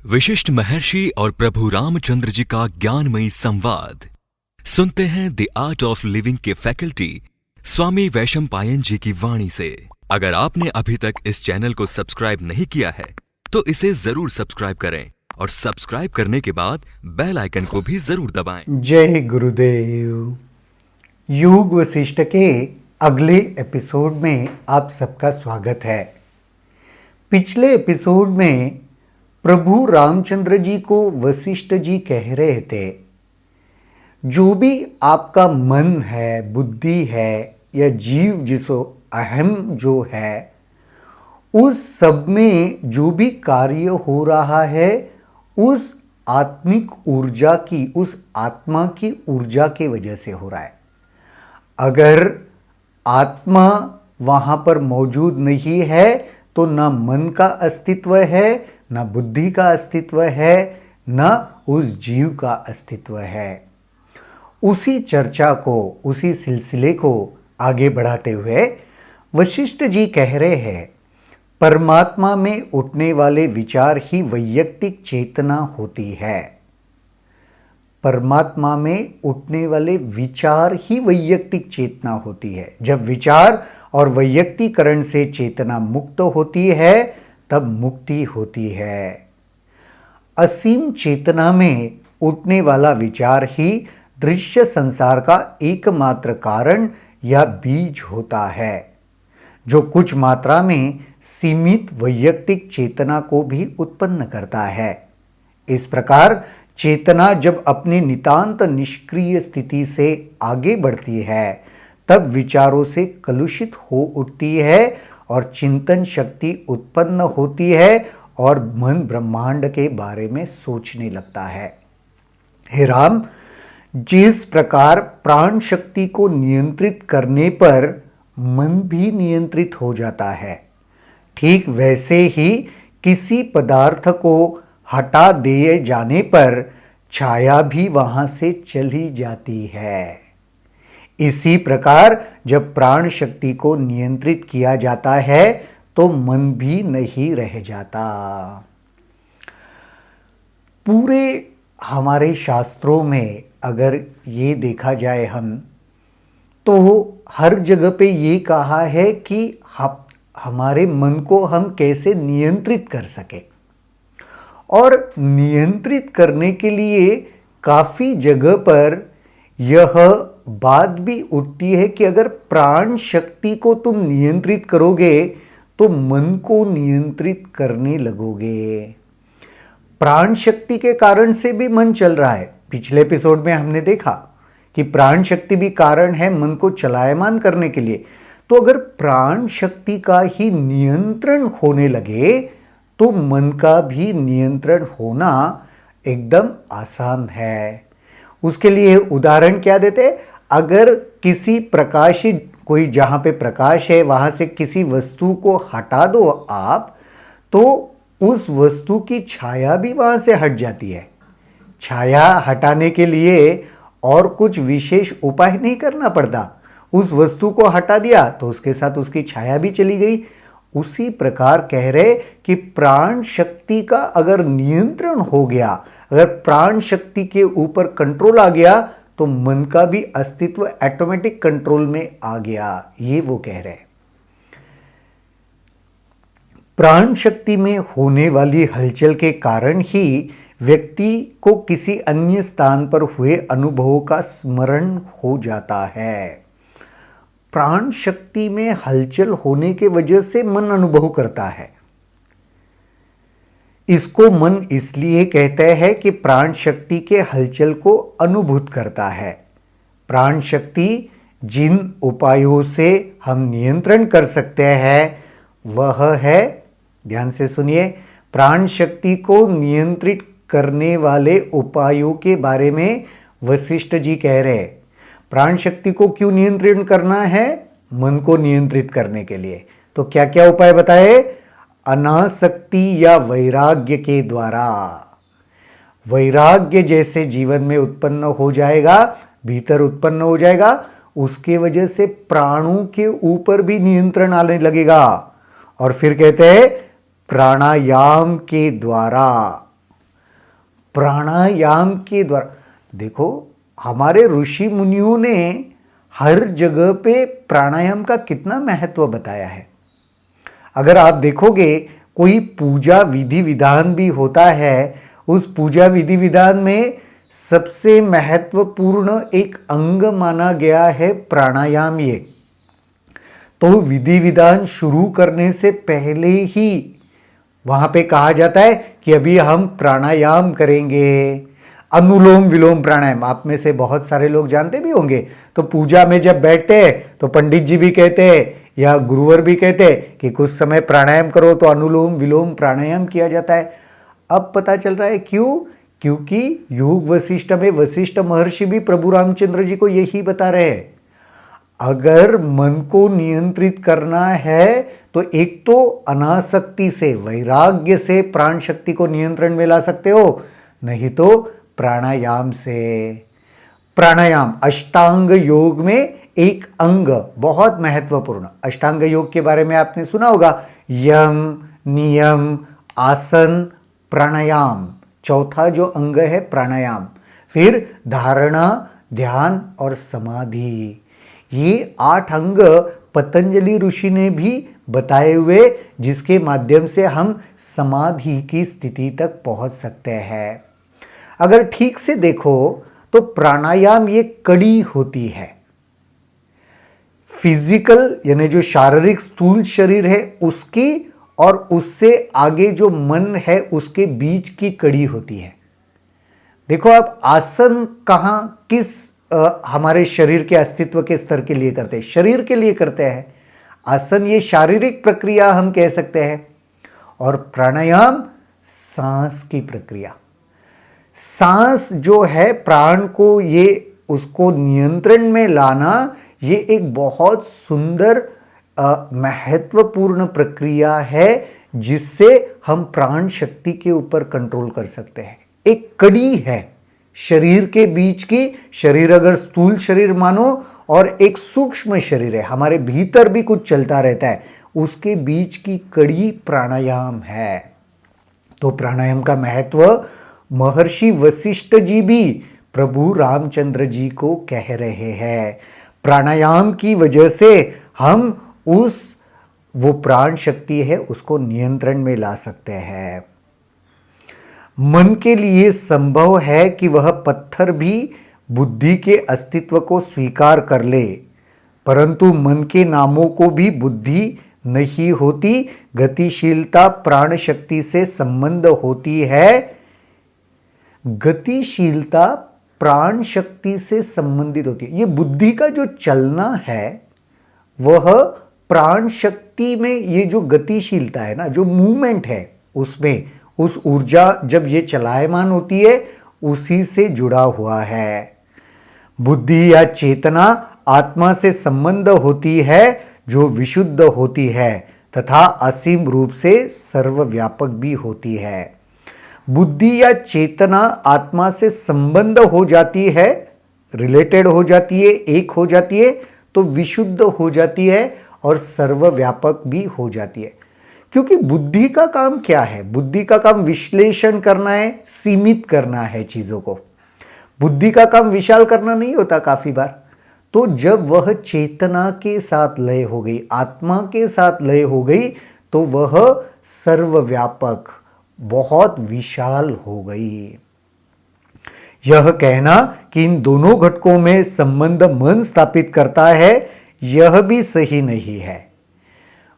विशिष्ट महर्षि और प्रभु रामचंद्र जी का ज्ञानमयी संवाद सुनते हैं द आर्ट ऑफ लिविंग के फैकल्टी स्वामी वैशंपायन जी की वाणी से। अगर आपने अभी तक इस चैनल को सब्सक्राइब नहीं किया है तो इसे जरूर सब्सक्राइब करें और सब्सक्राइब करने के बाद बेल आइकन को भी जरूर दबाएं। जय गुरुदेव। युग वशिष्ठ के अगले एपिसोड में आप सबका स्वागत है। पिछले एपिसोड में प्रभु रामचंद्र जी को वशिष्ठ जी कह रहे थे, जो भी आपका मन है, बुद्धि है या जीव जिसो अहम जो है, उस सब में जो भी कार्य हो रहा है उस आत्मिक ऊर्जा की, उस आत्मा की ऊर्जा के वजह से हो रहा है। अगर आत्मा वहाँ पर मौजूद नहीं है तो ना मन का अस्तित्व है, ना बुद्धि का अस्तित्व है, ना उस जीव का अस्तित्व है। उसी चर्चा को, उसी सिलसिले को आगे बढ़ाते हुए वशिष्ठ जी कह रहे हैं, परमात्मा में उठने वाले विचार ही वैयक्तिक चेतना होती है। परमात्मा में उठने वाले विचार ही वैयक्तिक चेतना होती है। जब विचार और वैयक्तिकरण से चेतना मुक्त होती है तब मुक्ति होती है। असीम चेतना में उठने वाला विचार ही दृश्य संसार का एकमात्र कारण या बीज होता है, जो कुछ मात्रा में सीमित वैयक्तिक चेतना को भी उत्पन्न करता है। इस प्रकार चेतना जब अपनी नितांत निष्क्रिय स्थिति से आगे बढ़ती है तब विचारों से कलुषित हो उठती है और चिंतन शक्ति उत्पन्न होती है और मन ब्रह्मांड के बारे में सोचने लगता है। हे राम, जिस प्रकार प्राण शक्ति को नियंत्रित करने पर मन भी नियंत्रित हो जाता है, ठीक वैसे ही किसी पदार्थ को हटा दिए जाने पर छाया भी वहां से चली जाती है। इसी प्रकार जब प्राण शक्ति को नियंत्रित किया जाता है तो मन भी नहीं रह जाता। पूरे हमारे शास्त्रों में अगर ये देखा जाए हम, तो हर जगह पे ये कहा है कि हमारे मन को हम कैसे नियंत्रित कर सके, और नियंत्रित करने के लिए काफ़ी जगह पर यह बात भी उठती है कि अगर प्राण शक्ति को तुम नियंत्रित करोगे तो मन को नियंत्रित करने लगोगे। प्राण शक्ति के कारण से भी मन चल रहा है। पिछले एपिसोड में हमने देखा कि प्राण शक्ति भी कारण है मन को चलायमान करने के लिए। तो अगर प्राण शक्ति का ही नियंत्रण होने लगे तो मन का भी नियंत्रण होना एकदम आसान है। उसके लिए उदाहरण क्या देते? अगर किसी प्रकाशी, कोई जहाँ पे प्रकाश है वहाँ से किसी वस्तु को हटा दो आप, तो उस वस्तु की छाया भी वहाँ से हट जाती है। छाया हटाने के लिए और कुछ विशेष उपाय नहीं करना पड़ता। उस वस्तु को हटा दिया तो उसके साथ उसकी छाया भी चली गई। उसी प्रकार कह रहे कि प्राण शक्ति का अगर नियंत्रण हो गया, अगर प्राण शक्ति के ऊपर कंट्रोल आ गया तो मन का भी अस्तित्व ऑटोमेटिक कंट्रोल में आ गया। ये वो कह रहे। प्राण शक्ति में होने वाली हलचल के कारण ही व्यक्ति को किसी अन्य स्थान पर हुए अनुभवों का स्मरण हो जाता है। प्राण शक्ति में हलचल होने के वजह से मन अनुभव करता है। इसको मन इसलिए कहते हैं कि प्राण शक्ति के हलचल को अनुभूत करता है। प्राण शक्ति जिन उपायों से हम नियंत्रण कर सकते हैं वह है, ध्यान से सुनिए, प्राण शक्ति को नियंत्रित करने वाले उपायों के बारे में वशिष्ठ जी कह रहे हैं। प्राण शक्ति को क्यों नियंत्रण करना है? मन को नियंत्रित करने के लिए। तो क्या क्या उपाय बताए? अनासक्ति या वैराग्य के द्वारा। वैराग्य जैसे जीवन में उत्पन्न हो जाएगा, भीतर उत्पन्न हो जाएगा, उसके वजह से प्राणों के ऊपर भी नियंत्रण आने लगेगा। और फिर कहते हैं प्राणायाम के द्वारा। प्राणायाम के द्वारा। देखो, हमारे ऋषि मुनियों ने हर जगह पे प्राणायाम का कितना महत्व बताया है। अगर आप देखोगे, कोई पूजा विधि विधान भी होता है, उस पूजा विधि विधान में सबसे महत्वपूर्ण एक अंग माना गया है प्राणायाम। ये तो विधि विधान शुरू करने से पहले ही वहां पे कहा जाता है कि अभी हम प्राणायाम करेंगे, अनुलोम विलोम प्राणायाम। आप में से बहुत सारे लोग जानते भी होंगे। तो पूजा में जब बैठते हैं तो पंडित जी भी कहते हैं या गुरुवर भी कहते हैं कि कुछ समय प्राणायाम करो, तो अनुलोम विलोम प्राणायाम किया जाता है। अब पता चल रहा है क्यों? क्योंकि योग वशिष्ठ में वशिष्ठ महर्षि भी प्रभु रामचंद्र जी को यही बता रहे हैं। अगर मन को नियंत्रित करना है तो एक तो अनासक्ति से, वैराग्य से प्राण शक्ति को नियंत्रण में ला सकते हो, नहीं तो प्राणायाम से। प्राणायाम अष्टांग योग में एक अंग, बहुत महत्वपूर्ण। अष्टांग योग के बारे में आपने सुना होगा, यम, नियम, आसन, प्राणायाम। चौथा जो अंग है प्राणायाम। फिर धारणा, ध्यान और समाधि। ये 8 अंग पतंजलि ऋषि ने भी बताए हुए, जिसके माध्यम से हम समाधि की स्थिति तक पहुंच सकते हैं। अगर ठीक से देखो तो प्राणायाम ये कड़ी होती है। फिजिकल यानी जो शारीरिक स्थूल शरीर है उसकी और उससे आगे जो मन है उसके बीच की कड़ी होती है। देखो, आप आसन कहाँ, किस हमारे शरीर के अस्तित्व के स्तर के लिए करते हैं? शरीर के लिए करते हैं। आसन ये शारीरिक प्रक्रिया हम कह सकते हैं, और प्राणायाम सांस की प्रक्रिया। सांस जो है प्राण को, ये उसको नियंत्रण में लाना, ये एक बहुत सुंदर महत्वपूर्ण प्रक्रिया है जिससे हम प्राण शक्ति के ऊपर कंट्रोल कर सकते हैं। एक कड़ी है शरीर के बीच की। शरीर अगर स्थूल शरीर मानो और एक सूक्ष्म शरीर है, हमारे भीतर भी कुछ चलता रहता है, उसके बीच की कड़ी प्राणायाम है। तो प्राणायाम का महत्व महर्षि वशिष्ठ जी भी प्रभु रामचंद्र जी को कह रहे हैं। प्राणायाम की वजह से हम वो प्राण शक्ति है उसको नियंत्रण में ला सकते हैं। मन के लिए संभव है कि वह पत्थर भी बुद्धि के अस्तित्व को स्वीकार कर ले, परंतु मन के नामों को भी बुद्धि नहीं होती। गतिशीलता प्राण शक्ति से संबंध होती है। गतिशीलता प्राण शक्ति से संबंधित होती है। ये बुद्धि का जो चलना है वह प्राण शक्ति में, ये जो गतिशीलता है ना, जो मूवमेंट है उसमें, उस ऊर्जा जब ये चलायमान होती है उसी से जुड़ा हुआ है। बुद्धि या चेतना आत्मा से संबंध होती है जो विशुद्ध होती है तथा असीम रूप से सर्वव्यापक भी होती है। बुद्धि या चेतना आत्मा से संबंध हो जाती है, रिलेटेड हो जाती है, एक हो जाती है, तो विशुद्ध हो जाती है और सर्वव्यापक भी हो जाती है। क्योंकि बुद्धि का काम क्या है? बुद्धि का काम विश्लेषण करना है, सीमित करना है चीजों को। बुद्धि का काम विशाल करना नहीं होता काफी बार। तो जब वह चेतना के साथ लय हो गई, आत्मा के साथ लय हो गई, तो वह सर्वव्यापक, बहुत विशाल हो गई। यह कहना कि इन दोनों घटकों में संबंध मन स्थापित करता है, यह भी सही नहीं है।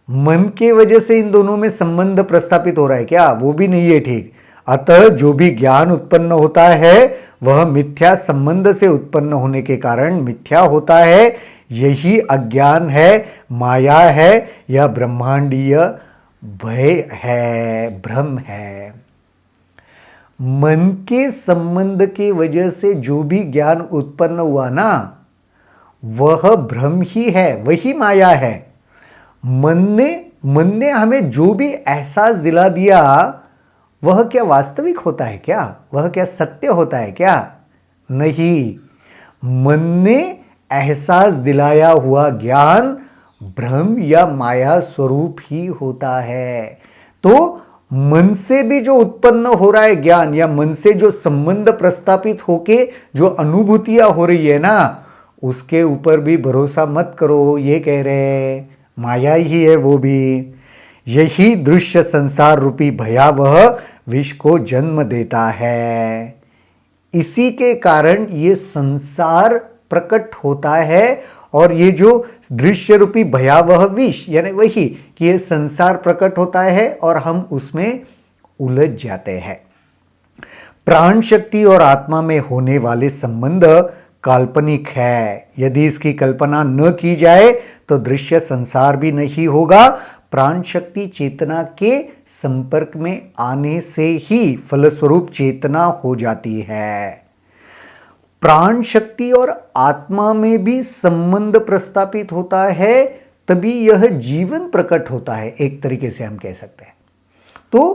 मन के वजह से इन दोनों में संबंध प्रस्थापित हो रहा है क्या? वो भी नहीं है ठीक। अतः जो भी ज्ञान उत्पन्न होता है वह मिथ्या संबंध से उत्पन्न होने के कारण मिथ्या होता है। यही अज्ञान है, माया है या ब्रह्मांडीय भय है, भ्रम है। मन के संबंध के वजह से जो भी ज्ञान उत्पन्न हुआ ना, वह भ्रम ही है, वही माया है। मन ने हमें जो भी एहसास दिला दिया, वह क्या वास्तविक होता है क्या? वह क्या सत्य होता है क्या? नहीं। मन ने एहसास दिलाया हुआ ज्ञान भ्रम या माया स्वरूप ही होता है। तो मन से भी जो उत्पन्न हो रहा है ज्ञान, या मन से जो संबंध प्रस्थापित होके जो अनुभूतियां हो रही है ना, उसके ऊपर भी भरोसा मत करो। ये कह रहे हैं माया ही है वो भी। यही दृश्य संसार रूपी भयावह विष को जन्म देता है। इसी के कारण ये संसार प्रकट होता है, और ये जो दृश्य रूपी भयावह विष, यानी वही कि ये संसार प्रकट होता है और हम उसमें उलझ जाते हैं। प्राण शक्ति और आत्मा में होने वाले संबंध काल्पनिक है। यदि इसकी कल्पना न की जाए तो दृश्य संसार भी नहीं होगा। प्राण शक्ति चेतना के संपर्क में आने से ही फलस्वरूप चेतना हो जाती है। प्राण शक्ति और आत्मा में भी संबंध प्रस्थापित होता है, तभी यह जीवन प्रकट होता है, एक तरीके से हम कह सकते हैं। तो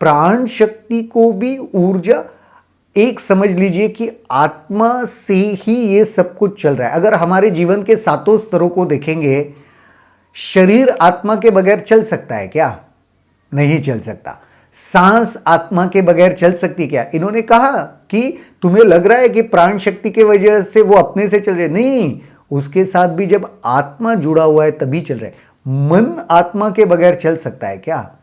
प्राण शक्ति को भी ऊर्जा, एक समझ लीजिए कि आत्मा से ही ये सब कुछ चल रहा है। अगर हमारे जीवन के सातों स्तरों को देखेंगे, शरीर आत्मा के बगैर चल सकता है क्या? नहीं चल सकता। सांस आत्मा के बगैर चल सकती क्या? इन्होंने कहा कि तुम्हें लग रहा है कि प्राण शक्ति के वजह से वो अपने से चल रहे, नहीं, उसके साथ भी जब आत्मा जुड़ा हुआ है तभी चल रहा है। मन आत्मा के बगैर चल सकता है क्या?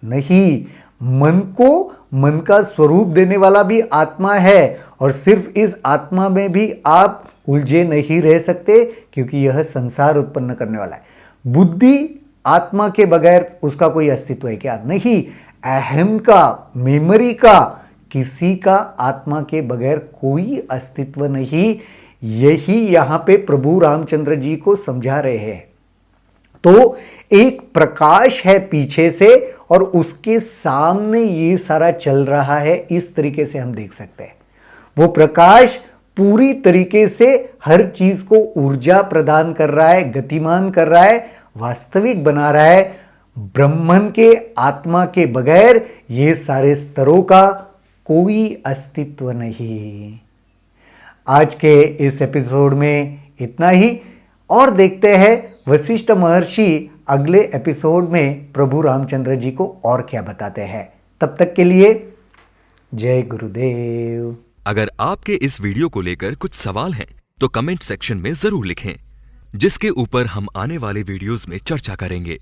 नहीं। मन को मन का स्वरूप देने वाला भी आत्मा है, और सिर्फ इस आत्मा में भी आप उलझे नहीं रह सकते, क्योंकि यह संसार उत्पन्न करने वाला है। बुद्धि आत्मा के बगैर उसका कोई अस्तित्व है क्या? नहीं। अहम का, मेमोरी का, किसी का आत्मा के बगैर कोई अस्तित्व नहीं। यही यहां पे प्रभु रामचंद्र जी को समझा रहे हैं। तो एक प्रकाश है पीछे से, और उसके सामने ये सारा चल रहा है। इस तरीके से हम देख सकते हैं। वो प्रकाश पूरी तरीके से हर चीज को ऊर्जा प्रदान कर रहा है, गतिमान कर रहा है, वास्तविक बना रहा है। ब्रह्मन के आत्मा के बगैर ये सारे स्तरों का कोई अस्तित्व नहीं। आज के इस एपिसोड में इतना ही, और देखते हैं वशिष्ठ महर्षि अगले एपिसोड में प्रभु रामचंद्र जी को और क्या बताते हैं। तब तक के लिए जय गुरुदेव। अगर आपके इस वीडियो को लेकर कुछ सवाल हैं तो कमेंट सेक्शन में जरूर लिखें, जिसके ऊपर हम आने वाले वीडियोस में चर्चा करेंगे।